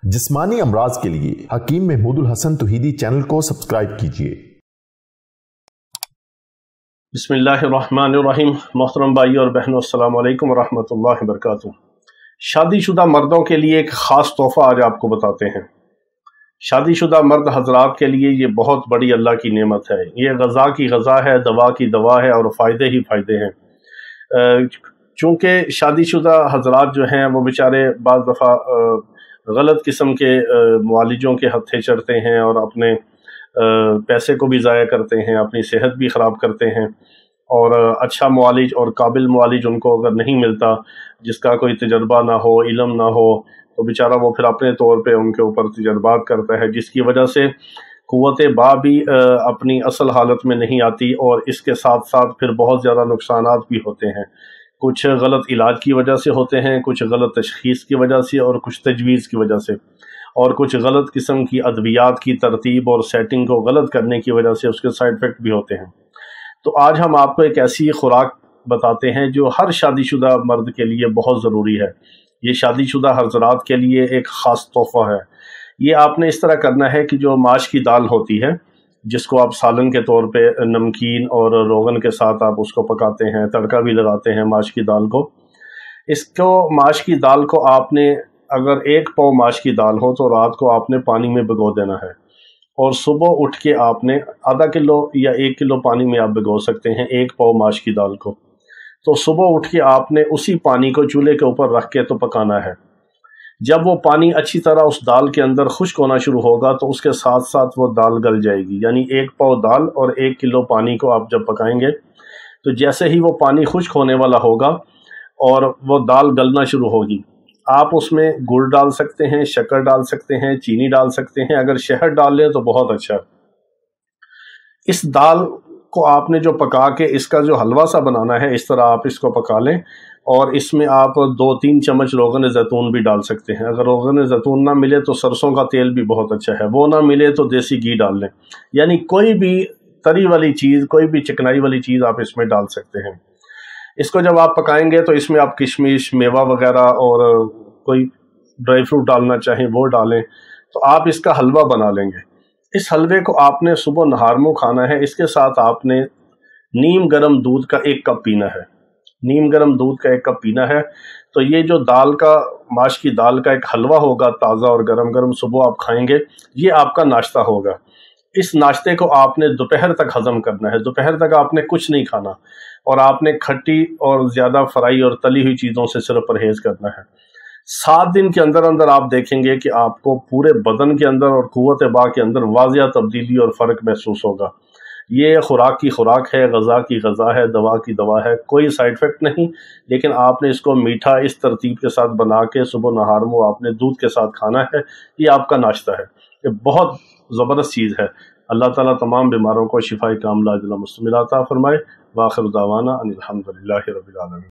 जिस्मानी अमराज के लिए हकीम महमूदुल हसन तौहीदी चैनल को सब्सक्राइब कीजिए। बिस्मिल्लाहिर्रहमानिर्रहीम। मोहतरम भाई और बहनों, अस्सलाम वालेकुम वरहमतुल्लाहि वबरकातुहू। शादीशुदा मर्दों के लिए एक ख़ास तोहफ़ा आज आपको बताते हैं। शादीशुदा मर्द हजरात के लिए ये बहुत बड़ी अल्लाह की नेमत है। ये गज़ा की गज़ा है, दवा की दवा है और फ़ायदे ही फ़ायदे हैं। चूँकि शादीशुदा हजरात जो हैं वो बेचारे बाज़ दफ़ा गलत किस्म के मुआलिजों के हत्थे चढ़ते हैं और अपने पैसे को भी ज़ाया करते हैं, अपनी सेहत भी ख़राब करते हैं। और अच्छा मुआलिज और काबिल मुआलिज उनको अगर नहीं मिलता, जिसका कोई तजर्बा ना हो, इल्म ना हो, तो बेचारा वो फिर अपने तौर पे उनके ऊपर तजर्बात करता है, जिसकी वजह से क़ुव्वत बा भी अपनी असल हालत में नहीं आती और इसके साथ साथ फिर बहुत ज़्यादा नुकसानात भी होते हैं। कुछ गलत इलाज की वजह से होते हैं, कुछ गलत तशख़ीस की वजह से और कुछ तजवीज़ की वजह से, और कुछ गलत किस्म की अद्वियात की तरतीब और सेटिंग को गलत करने की वजह से उसके साइड इफ़ेक्ट भी होते हैं। तो आज हम आपको एक ऐसी खुराक बताते हैं जो हर शादीशुदा मर्द के लिए बहुत ज़रूरी है। ये शादीशुदा हज़रात के लिए एक ख़ास तोहफ़ा है। ये आपने इस तरह करना है कि जो माश की दाल होती है, जिसको आप सालन के तौर पे नमकीन और रोगन के साथ आप उसको पकाते हैं, तड़का भी लगाते हैं माश की दाल को। इसको माश की दाल को आपने, अगर 1 पाव माश की दाल हो तो रात को आपने पानी में भिगो देना है और सुबह उठ के आपने आधा किलो या 1 किलो पानी में आप भिगो सकते हैं 1 पाव माश की दाल को। तो सुबह उठ के आपने उसी पानी को चूल्हे के ऊपर रख के तो पकाना है। जब वो पानी अच्छी तरह उस दाल के अंदर खुश्क होना शुरू होगा तो उसके साथ साथ वो दाल गल जाएगी। यानी 1 पाव दाल और 1 किलो पानी को आप जब पकाएंगे तो जैसे ही वो पानी खुश्क होने वाला होगा और वो दाल गलना शुरू होगी, आप उसमें गुड़ डाल सकते हैं, शक्कर डाल सकते हैं, चीनी डाल सकते हैं। अगर शहद डाल लें तो बहुत अच्छा है। इस दाल को आपने जो पका के इसका जो हलवा सा बनाना है, इस तरह आप इसको पका लें और इसमें आप 2-3 चम्मच रोगन ज़ैतून भी डाल सकते हैं। अगर रोगन ज़ैतून ना मिले तो सरसों का तेल भी बहुत अच्छा है, वो ना मिले तो देसी घी डाल लें। यानी कोई भी तरी वाली चीज़, कोई भी चिकनाई वाली चीज़ आप इसमें डाल सकते हैं। इसको जब आप पकाएंगे तो इसमें आप किशमिश, मेवा वगैरह और कोई ड्राई फ्रूट डालना चाहें वो डालें, तो आप इसका हलवा बना लेंगे। इस हलवे को आपने सुबह नहार मुँह खाना है। इसके साथ आपने नीम गर्म दूध का 1 कप पीना है। नीम गर्म दूध का 1 कप पीना है। तो ये जो दाल का, माश की दाल का एक हलवा होगा ताज़ा और गरम गरम, सुबह आप खाएंगे, ये आपका नाश्ता होगा। इस नाश्ते को आपने दोपहर तक हज़म करना है। दोपहर तक आपने कुछ नहीं खाना और आपने खट्टी और ज़्यादा फ्राई और तली हुई चीज़ों से सिर्फ परहेज़ करना है। 7 दिन के अंदर अंदर आप देखेंगे कि आपको पूरे बदन के अंदर और क़ुव्वत बा के अंदर वाज़िया तब्दीली और फ़र्क महसूस होगा। ये खुराक की खुराक है, गज़ा की गज़ा है, दवा की दवा है, कोई साइड इफ़ेक्ट नहीं। लेकिन आपने इसको मीठा इस तरतीब के साथ बना के सुबह नहार मुँह आपने दूध के साथ खाना है। ये आपका नाश्ता है। ये बहुत ज़बरदस्त चीज़ है। अल्लाह ताला तमाम बीमारों को शिफ़ाए कामिला अता फ़रमाए। व आखिर दावाना अनिल हम्दुलिल्लाहि रब्बिल आलमीन।